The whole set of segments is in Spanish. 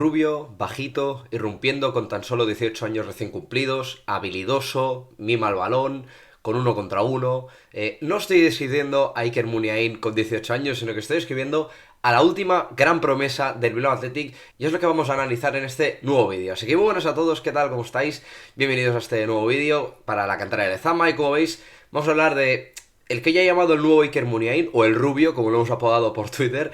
Rubio, bajito, irrumpiendo con tan solo 18 años recién cumplidos, habilidoso, mima el balón, con uno contra uno. No estoy describiendo a Iker Muniain con 18 años, sino que estoy escribiendo a la última gran promesa del Bilbao Athletic y es lo que vamos a analizar en este nuevo vídeo. Así que muy buenas a todos, ¿qué tal? ¿Cómo estáis? Bienvenidos a este nuevo vídeo para la cantera de Lezama y como veis vamos a hablar de el que ya he llamado el nuevo Iker Muniain, o el Rubio, como lo hemos apodado por Twitter,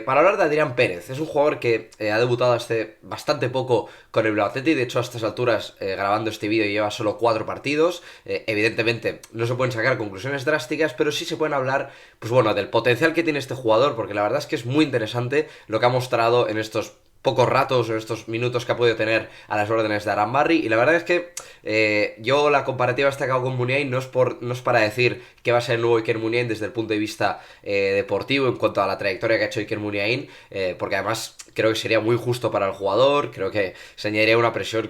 para hablar de Adrián Pérez. Es un jugador que ha debutado hace bastante poco con el Bilbao Athletic. De hecho, a estas alturas, grabando este vídeo, lleva solo 4 partidos. Evidentemente, no se pueden sacar conclusiones drásticas, pero sí se pueden hablar, pues bueno, del potencial que tiene este jugador, porque la verdad es que es muy interesante lo que ha mostrado en estos pocos ratos o en estos minutos que ha podido tener a las órdenes de Arambarri. Y la verdad es que yo la comparativa esta que hago con Muniain no es para decir que va a ser el nuevo Iker Muniain desde el punto de vista deportivo en cuanto a la trayectoria que ha hecho Iker Muniain, porque además creo que sería muy justo para el jugador, creo que se añadiría una presión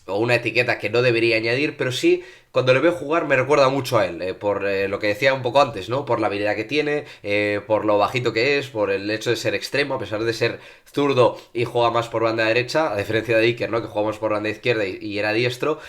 o una etiqueta que no debería añadir, pero sí, cuando le veo jugar me recuerda mucho a él, por lo que decía un poco antes, ¿no? Por la habilidad que tiene, por lo bajito que es, por el hecho de ser extremo, a pesar de ser zurdo y juega más por banda derecha, a diferencia de Iker, ¿no? Que jugamos por banda izquierda y era diestro.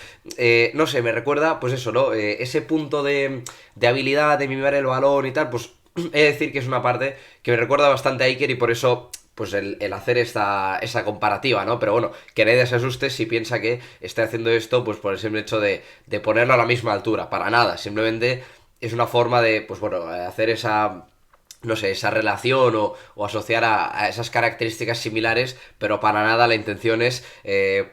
No sé, me recuerda, pues eso, ¿no? Ese punto de habilidad, de mimar el balón y tal, pues he de decir que es una parte que me recuerda bastante a Iker y por eso pues el hacer esa comparativa, ¿no? Pero bueno, que nadie se asuste si piensa que esté haciendo esto pues por el simple hecho de ponerlo a la misma altura. Para nada, simplemente es una forma de, pues bueno, hacer esa, no sé, esa relación o asociar a esas características similares, pero para nada la intención es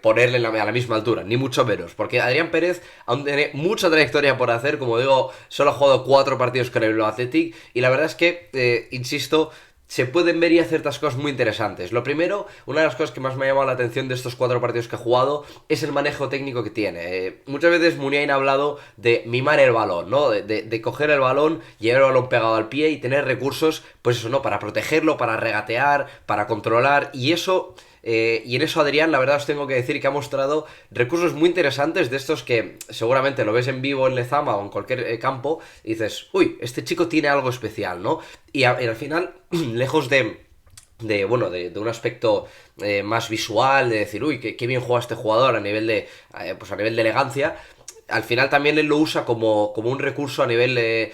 ponerle a la misma altura, ni mucho menos, porque Adrián Pérez aún tiene mucha trayectoria por hacer, como digo, solo ha jugado 4 partidos con el Bilbao Athletic, y la verdad es que, insisto, se pueden ver ya ciertas cosas muy interesantes. Lo primero, una de las cosas que más me ha llamado la atención de estos 4 partidos que ha jugado es el manejo técnico que tiene. Muchas veces Muniain ha hablado de mimar el balón, ¿no? De coger el balón, llevar el balón pegado al pie y tener recursos, pues eso, ¿no? Para protegerlo, para regatear, para controlar, y eso... y en eso Adrián, la verdad os tengo que decir que ha mostrado recursos muy interesantes de estos que seguramente lo ves en vivo en Lezama o en cualquier campo y dices, uy, este chico tiene algo especial, ¿no? Y al final, lejos de un aspecto más visual, de decir, uy, qué bien juega este jugador a nivel pues a nivel de elegancia, al final también él lo usa como un recurso a nivel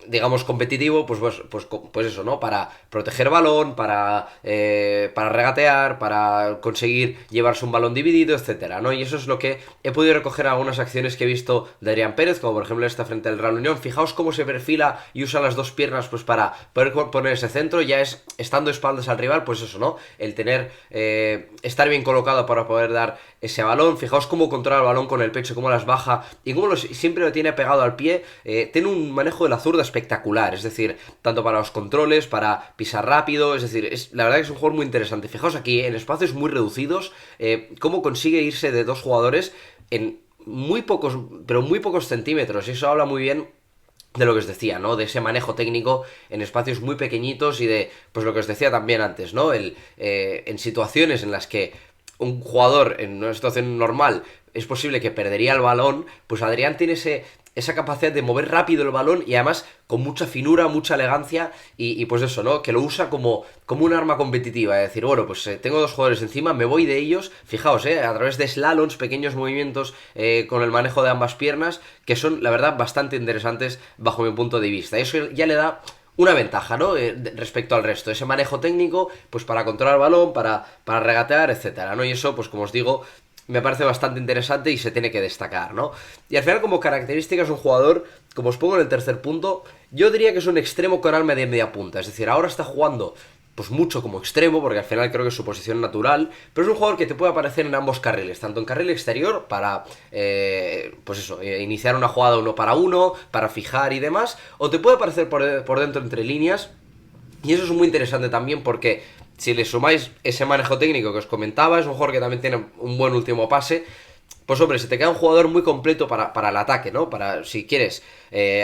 digamos, competitivo, pues eso, ¿no? Para proteger balón, para regatear, para conseguir llevarse un balón dividido, etcétera, ¿no? Y eso es lo que he podido recoger algunas acciones que he visto de Adrián Pérez, como por ejemplo esta frente al Real Unión. Fijaos cómo se perfila y usa las dos piernas, pues para poder poner ese centro, ya es estando espaldas al rival, pues eso, ¿no? El tener, estar bien colocado para poder dar ese balón. Fijaos cómo controla el balón con el pecho, cómo las baja y cómo siempre lo tiene pegado al pie. Tiene un manejo de la zurda espectacular, es decir, tanto para los controles, para pisar rápido, es decir, la verdad que es un jugador muy interesante. Fijaos aquí, en espacios muy reducidos, cómo consigue irse de 2 jugadores en muy pocos, pero muy pocos centímetros, y eso habla muy bien de lo que os decía, ¿no? De ese manejo técnico en espacios muy pequeñitos y de, pues lo que os decía también antes, ¿no? En situaciones en las que un jugador en una situación normal es posible que perdería el balón, pues Adrián tiene esa capacidad de mover rápido el balón y además con mucha finura, mucha elegancia y pues eso, ¿no? Que lo usa como un arma competitiva, es decir, bueno, pues tengo 2 jugadores encima, me voy de ellos, fijaos, a través de slaloms, pequeños movimientos con el manejo de ambas piernas, que son, la verdad, bastante interesantes bajo mi punto de vista. Eso ya le da una ventaja, ¿no? Respecto al resto, ese manejo técnico, pues para controlar el balón, para regatear, etcétera, ¿no? Y eso, pues como os digo, me parece bastante interesante y se tiene que destacar, ¿no? Y al final, como características, un jugador, como os pongo en el tercer punto, yo diría que es un extremo con alma de media punta, es decir, ahora está jugando pues mucho como extremo, porque al final creo que es su posición natural, pero es un jugador que te puede aparecer en ambos carriles, tanto en carril exterior para, pues eso, iniciar una jugada 1 para 1, para fijar y demás, o te puede aparecer por dentro entre líneas, y eso es muy interesante también porque si le sumáis ese manejo técnico que os comentaba, es un jugador que también tiene un buen último pase, pues hombre, se te queda un jugador muy completo para el ataque, ¿no? Para, si quieres,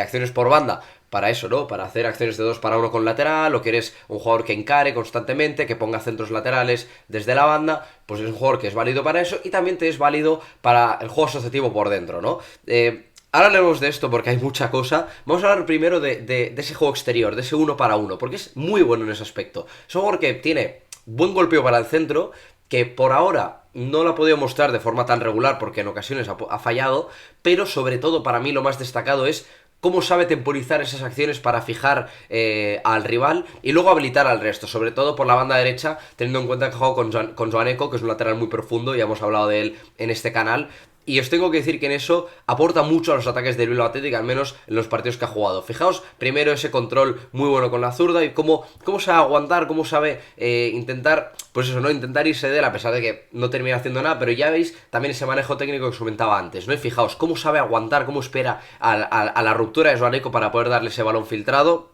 acciones por banda, para eso, ¿no? Para hacer acciones de 2 para 1 con lateral, o quieres un jugador que encare constantemente, que ponga centros laterales desde la banda, pues es un jugador que es válido para eso y también te es válido para el juego asociativo por dentro, ¿no? Ahora hablemos de esto porque hay mucha cosa. Vamos a hablar primero de ese juego exterior, de ese 1 para 1, porque es muy bueno en ese aspecto. Es un jugador que tiene buen golpeo para el centro, que por ahora no lo ha podido mostrar de forma tan regular porque en ocasiones ha fallado, pero sobre todo para mí lo más destacado es cómo sabe temporizar esas acciones para fijar al rival y luego habilitar al resto, sobre todo por la banda derecha, teniendo en cuenta que juego con Joaneco, que es un lateral muy profundo, ya hemos hablado de él en este canal. Y os tengo que decir que en eso aporta mucho a los ataques del Bilbao Athletic, al menos en los partidos que ha jugado. Fijaos, primero ese control muy bueno con la zurda y cómo sabe aguantar, cómo sabe intentar, pues eso, ¿no? Intentar irse de él a pesar de que no termina haciendo nada, pero ya veis también ese manejo técnico que os comentaba antes, ¿no? Y fijaos, cómo sabe aguantar, cómo espera a la ruptura de Joaneco para poder darle ese balón filtrado.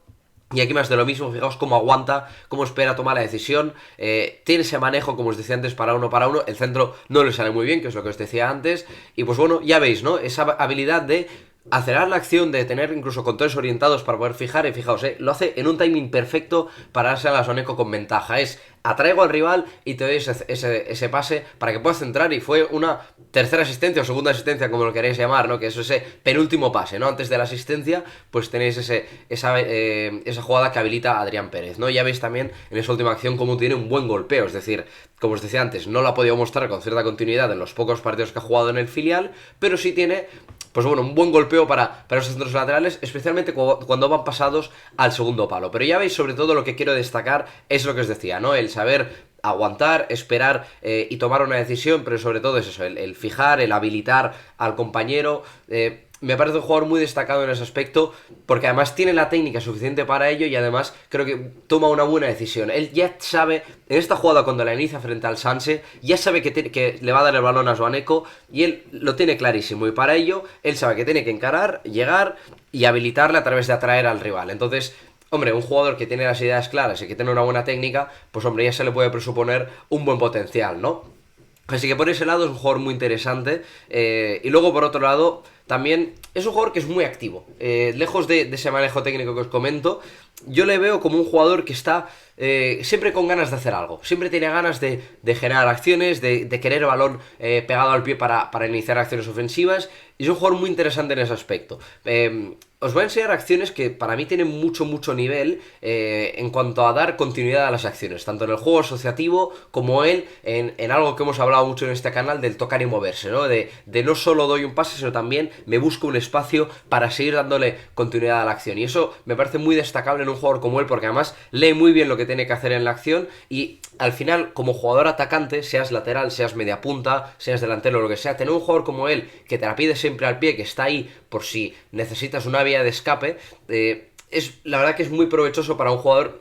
Y aquí más de lo mismo, fijaos cómo aguanta, cómo espera tomar la decisión, tiene ese manejo, como os decía antes, para uno, el centro no le sale muy bien, que es lo que os decía antes, y pues bueno, ya veis, ¿no? Esa habilidad de acelerar la acción, de tener incluso controles orientados para poder fijar, y fijaos, lo hace en un timing perfecto para darse a la Soneco con ventaja, atraigo al rival y te doy ese pase para que puedas centrar, y fue una tercera asistencia o segunda asistencia, como lo queréis llamar, ¿no? Que es ese penúltimo pase, ¿no? Antes de la asistencia, pues tenéis esa jugada que habilita a Adrián Pérez, ¿no? Ya veis también en esa última acción cómo tiene un buen golpeo, es decir, como os decía antes, no lo ha podido mostrar con cierta continuidad en los pocos partidos que ha jugado en el filial, pero sí tiene, pues bueno, un buen golpeo para esos centros laterales, especialmente cuando van pasados al segundo palo. Pero ya veis, sobre todo lo que quiero destacar es lo que os decía, ¿no? El saber aguantar, esperar y tomar una decisión, pero sobre todo es eso, el fijar, el habilitar al compañero. Me parece un jugador muy destacado en ese aspecto, porque además tiene la técnica suficiente para ello y además creo que toma una buena decisión. Él ya sabe, en esta jugada cuando la inicia frente al Sanse, ya sabe que le va a dar el balón a Joaneco y él lo tiene clarísimo, y para ello él sabe que tiene que encarar, llegar y habilitarle a través de atraer al rival. Entonces, hombre, un jugador que tiene las ideas claras y que tiene una buena técnica, pues hombre, ya se le puede presuponer un buen potencial, ¿no? Así que por ese lado es un jugador muy interesante. Y luego por otro lado, también es un jugador que es muy activo. Lejos de ese manejo técnico que os comento, yo le veo como un jugador que está siempre con ganas de hacer algo. Siempre tiene ganas de generar acciones, de querer el balón pegado al pie para iniciar acciones ofensivas. Y es un jugador muy interesante en ese aspecto. Os voy a enseñar acciones que para mí tienen mucho nivel en cuanto a dar continuidad a las acciones, tanto en el juego asociativo como en algo que hemos hablado mucho en este canal, del tocar y moverse, ¿no? De no solo doy un pase, sino también me busco un espacio para seguir dándole continuidad a la acción. Y eso me parece muy destacable en un jugador como él, porque además lee muy bien lo que tiene que hacer en la acción y al final, como jugador atacante, seas lateral, seas media punta, seas delantero o lo que sea, tener un jugador como él que te la pide siempre al pie, que está ahí por si necesitas una vía de escape, es la verdad que es muy provechoso para un jugador,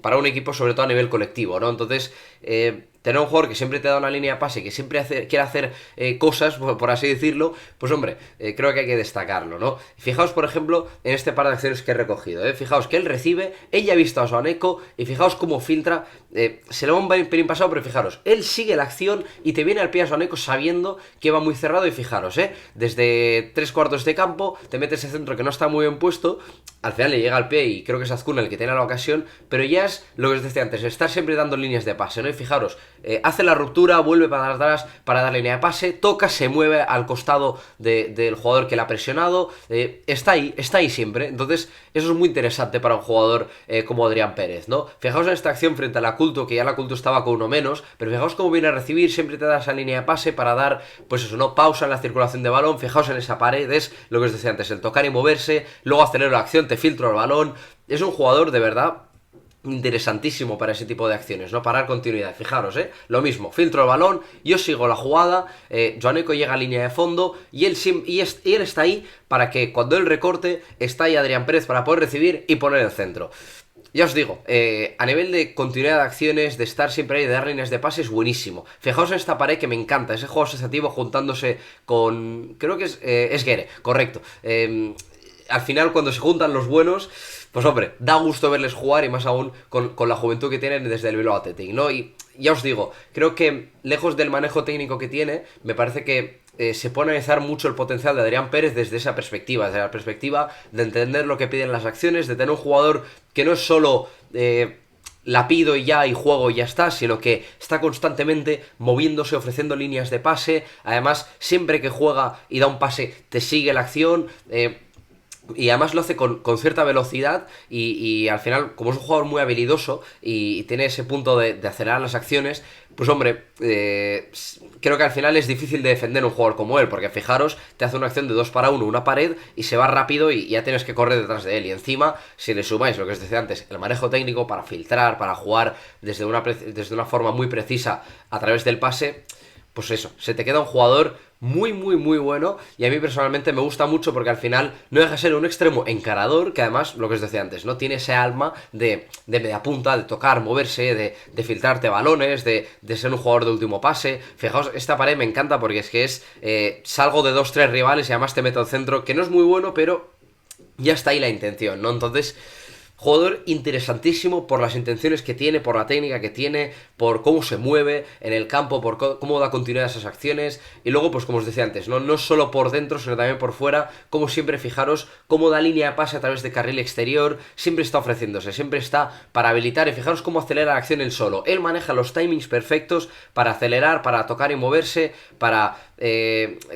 para un equipo, sobre todo a nivel colectivo, ¿no? Entonces, tener un jugador que siempre te da una línea de pase, que siempre quiere hacer cosas, por así decirlo, pues hombre, creo que hay que destacarlo, ¿no? Fijaos, por ejemplo, en este par de acciones que he recogido, fijaos que él recibe, ella ha visto a Joaneco y fijaos cómo filtra, se le va un pelín pasado, pero fijaros, él sigue la acción y te viene al pie a Joaneco sabiendo que va muy cerrado, y fijaros, desde 3/4 de campo, te mete ese centro que no está muy bien puesto, al final le llega al pie y creo que es Azcuna el que tiene la ocasión, pero ya es lo que os decía antes, estar siempre dando líneas de pase, ¿no? Y fijaros, hace la ruptura, vuelve para atrás para dar línea de pase, toca, se mueve al costado del jugador que le ha presionado, está ahí siempre. Entonces eso es muy interesante para un jugador como Adrián Pérez, ¿no? Fijaos en esta acción frente a la Culto, que ya la Culto estaba con uno menos, pero fijaos cómo viene a recibir, siempre te da esa línea de pase para dar, pues eso, ¿no? Pausa en la circulación de balón. Fijaos en esa pared, es lo que os decía antes, el tocar y moverse, luego acelero la acción, te filtro el balón. Es un jugador de verdad interesantísimo para ese tipo de acciones, ¿no? Para dar continuidad. Fijaros, lo mismo, filtro el balón, yo sigo la jugada, Joaneco llega a línea de fondo y él está ahí para que cuando él recorte, está ahí Adrián Pérez para poder recibir y poner el centro. Ya os digo, a nivel de continuidad de acciones, de estar siempre ahí, de dar líneas de pase, es buenísimo. Fijaos en esta pared que me encanta, ese juego asociativo juntándose con... creo que es Guere, correcto. Al final, cuando se juntan los buenos, pues hombre, da gusto verles jugar, y más aún con la juventud que tienen desde el Bilbao Athletic, ¿no? Y ya os digo, creo que lejos del manejo técnico que tiene, me parece que se puede analizar mucho el potencial de Adrián Pérez desde esa perspectiva, desde la perspectiva de entender lo que piden las acciones, de tener un jugador que no es solo... la pido y ya, y juego y ya está, sino que está constantemente moviéndose, ofreciendo líneas de pase. Además, siempre que juega y da un pase, te sigue la acción. Y además lo hace con cierta velocidad y al final, como es un jugador muy habilidoso y tiene ese punto de acelerar las acciones, pues hombre, creo que al final es difícil de defender un jugador como él, porque fijaros, te hace una acción de 2 para uno una pared y se va rápido y ya tienes que correr detrás de él. Y encima, si le sumáis lo que os decía antes, el manejo técnico para filtrar, para jugar desde una forma muy precisa a través del pase, pues eso, se te queda un jugador muy, muy, muy bueno y a mí personalmente me gusta mucho porque al final no deja de ser un extremo encarador que además, lo que os decía antes, no tiene ese alma de media punta, de tocar, moverse, de filtrarte balones, de ser un jugador de último pase. Fijaos, esta pared me encanta porque es que salgo de dos tres rivales y además te meto al centro, que no es muy bueno, pero ya está ahí la intención, ¿no? Entonces, jugador interesantísimo por las intenciones que tiene, por la técnica que tiene, por cómo se mueve en el campo, por cómo da continuidad a esas acciones. Y luego, pues como os decía antes, no solo por dentro, sino también por fuera. Como siempre, fijaros cómo da línea de pase a través de carril exterior. Siempre está ofreciéndose, siempre está para habilitar. Y fijaros cómo acelera la acción él solo. Él maneja los timings perfectos para acelerar, para tocar y moverse, para,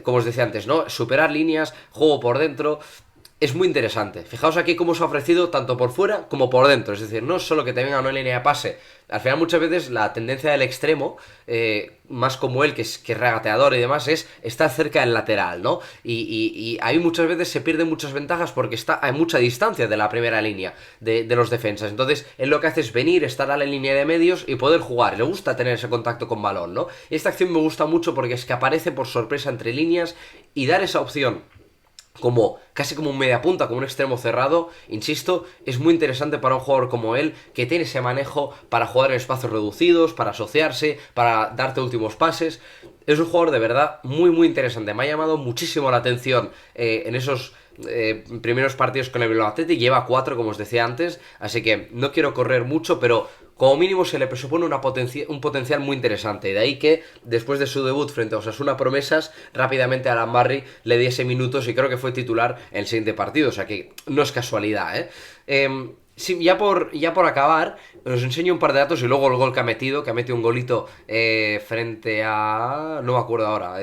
como os decía antes, ¿no? Superar líneas, juego por dentro. Es muy interesante. Fijaos aquí cómo se ha ofrecido tanto por fuera como por dentro. Es decir, no es solo que te venga una línea de pase. Al final muchas veces la tendencia del extremo, más como él, que es regateador y demás, es estar cerca del lateral, ¿no? Y ahí muchas veces se pierden muchas ventajas porque está a mucha distancia de la primera línea de los defensas. Entonces, él lo que hace es venir, estar a la línea de medios y poder jugar. Le gusta tener ese contacto con balón, ¿no? Y esta acción me gusta mucho porque es que aparece por sorpresa entre líneas y dar esa opción casi como un media punta, como un extremo cerrado, insisto, es muy interesante para un jugador como él, que tiene ese manejo para jugar en espacios reducidos, para asociarse, para darte últimos pases. Es un jugador de verdad muy muy interesante. Me ha llamado muchísimo la atención en esos primeros partidos con el Bilbao Athletic. Lleva 4, como os decía antes, así que no quiero correr mucho, pero como mínimo se le presupone un potencial muy interesante. De ahí que después de su debut frente a Osasuna Promesas, rápidamente a Arambarri le diese minutos y creo que fue titular en el siguiente partido. O sea que no es casualidad, ¿eh? Sí, ya por acabar, os enseño un par de datos y luego el gol que ha metido un golito frente a... No me acuerdo ahora.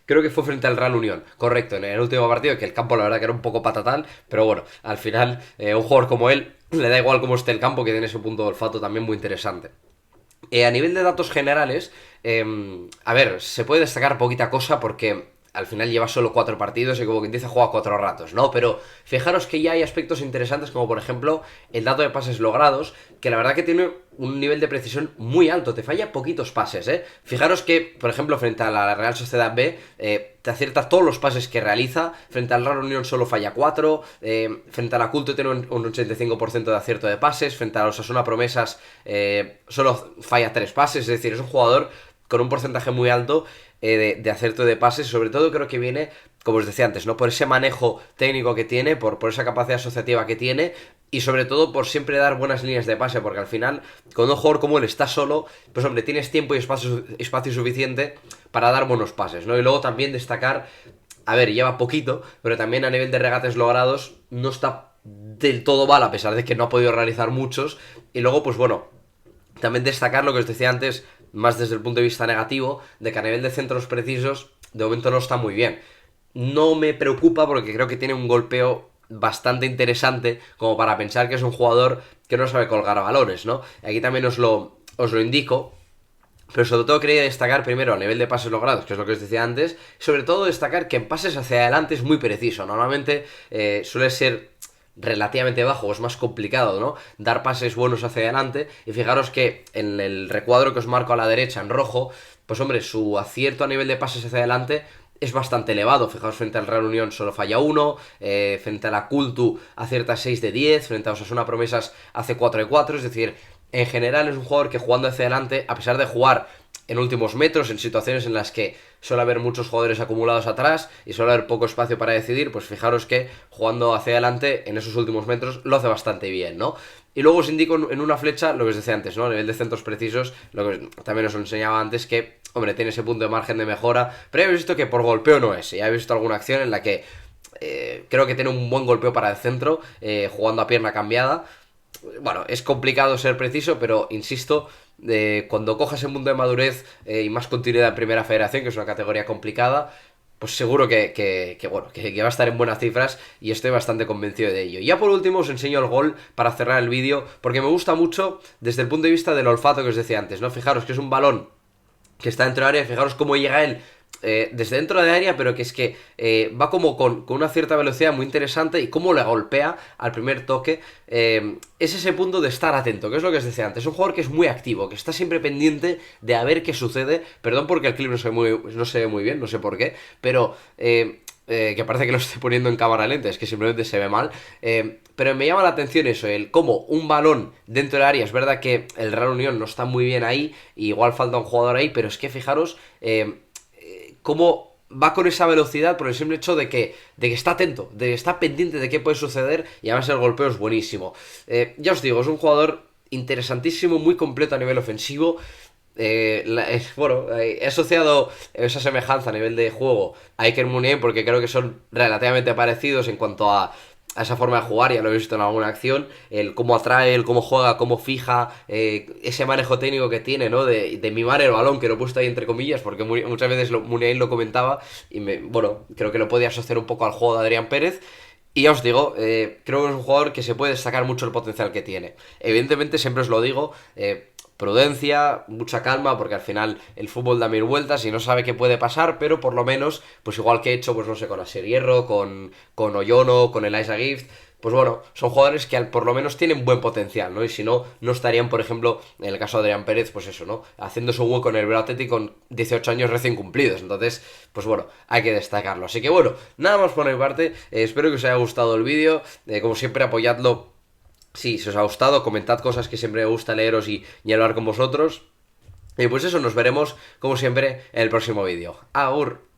Creo que fue frente al Real Unión, correcto, en el último partido, que el campo la verdad que era un poco patatán, pero bueno, al final un jugador como él le da igual cómo esté el campo, que tiene ese punto de olfato también muy interesante. A nivel de datos generales, a ver, se puede destacar poquita cosa porque al final lleva solo 4 partidos y como quien dice juega 4 ratos, ¿no? Pero fijaros que ya hay aspectos interesantes como por ejemplo el dato de pases logrados, que la verdad que tiene un nivel de precisión muy alto, te falla poquitos pases, ¿eh? Fijaros que, por ejemplo, frente a la Real Sociedad B, te acierta todos los pases que realiza, frente al Real Unión solo falla 4, frente a la Culto tiene un 85% de acierto de pases, frente a los Osasuna Promesas solo falla 3 pases, es decir, es un jugador con un porcentaje muy alto de acierto de pases, sobre todo creo que viene, como os decía antes, ¿no? Por ese manejo técnico que tiene, por esa capacidad asociativa que tiene y sobre todo por siempre dar buenas líneas de pase, porque al final, cuando un jugador como él está solo, pues hombre, tienes tiempo y espacio suficiente para dar buenos pases, ¿no? Y luego también destacar, a ver, lleva poquito, pero también a nivel de regates logrados no está del todo mal, a pesar de que no ha podido realizar muchos, y luego, pues bueno, también destacar lo que os decía antes, más desde el punto de vista negativo, de que a nivel de centros precisos, de momento no está muy bien. No me preocupa porque creo que tiene un golpeo bastante interesante como para pensar que es un jugador que no sabe colgar balones, ¿no? Aquí también os lo indico, pero sobre todo quería destacar primero a nivel de pases logrados, que es lo que os decía antes, sobre todo destacar que en pases hacia adelante es muy preciso. Normalmente suele ser relativamente bajo, es más complicado, ¿no? Dar pases buenos hacia adelante. Y fijaros que en el recuadro que os marco a la derecha en rojo, pues hombre, su acierto a nivel de pases hacia adelante es bastante elevado. Fijaos, frente al Real Unión solo falla 1, frente a la Cultu acierta 6 de 10, frente a Osasuna Promesas hace 4 de 4, es decir, en general es un jugador que jugando hacia adelante, a pesar de jugar en últimos metros, en situaciones en las que suele haber muchos jugadores acumulados atrás y suele haber poco espacio para decidir, pues fijaros que jugando hacia adelante en esos últimos metros lo hace bastante bien, ¿no? Y luego os indico en una flecha lo que os decía antes, ¿no? A nivel de centros precisos, lo que también os enseñaba antes, que, hombre, tiene ese punto de margen de mejora, pero ya habéis visto que por golpeo no es, ya habéis visto alguna acción en la que creo que tiene un buen golpeo para el centro, jugando a pierna cambiada. Bueno, es complicado ser preciso, pero insisto, cuando cojas el mundo de madurez y más continuidad en Primera Federación, que es una categoría complicada, pues seguro bueno, que va a estar en buenas cifras y estoy bastante convencido de ello. Y ya por último os enseño el gol para cerrar el vídeo, porque me gusta mucho desde el punto de vista del olfato que os decía antes, ¿no? Fijaros que es un balón que está dentro del área, fijaros cómo llega él desde dentro de área, pero que es que va como con una cierta velocidad muy interesante y cómo le golpea al primer toque. Es ese punto de estar atento, que es lo que os decía antes. Es un jugador que es muy activo, que está siempre pendiente de a ver qué sucede. Perdón porque el clip no se ve muy bien, no sé por qué, pero que parece que lo estoy poniendo en cámara lenta, es que simplemente se ve mal. Pero me llama la atención eso, el cómo un balón dentro del área, es verdad que el Real Unión no está muy bien ahí, y igual falta un jugador ahí, pero es que fijaros cómo va con esa velocidad por el simple hecho de que está atento, de que está pendiente de qué puede suceder, y además el golpeo es buenísimo. Ya os digo, es un jugador interesantísimo, muy completo a nivel ofensivo. He asociado esa semejanza a nivel de juego a Iker Muniain porque creo que son relativamente parecidos en cuanto a esa forma de jugar. Ya lo he visto en alguna acción, el cómo atrae, el cómo juega, cómo fija, ese manejo técnico que tiene, ¿no? De mimar el balón, que lo he puesto ahí entre comillas, porque muchas veces Muniain lo comentaba y bueno, creo que lo podía asociar un poco al juego de Adrián Pérez. Y ya os digo, creo que es un jugador que se puede destacar mucho el potencial que tiene. Evidentemente, siempre os lo digo, prudencia, mucha calma, porque al final el fútbol da mil vueltas y no sabe qué puede pasar, pero por lo menos, pues igual que he hecho, pues no sé, con Asier Hierro, con Oyono, con Elijah Gift, pues bueno, son jugadores que por lo menos tienen buen potencial, ¿no? Y si no, no estarían, por ejemplo, en el caso de Adrián Pérez, pues eso, ¿no? Haciendo su hueco en el Bilbao Athletic con 18 años recién cumplidos. Entonces, pues bueno, hay que destacarlo. Así que bueno, nada más por mi parte. Espero que os haya gustado el vídeo. Como siempre, apoyadlo. Sí, si os ha gustado, comentad cosas que siempre me gusta leeros y hablar con vosotros. Y pues eso, nos veremos como siempre en el próximo vídeo. Agur.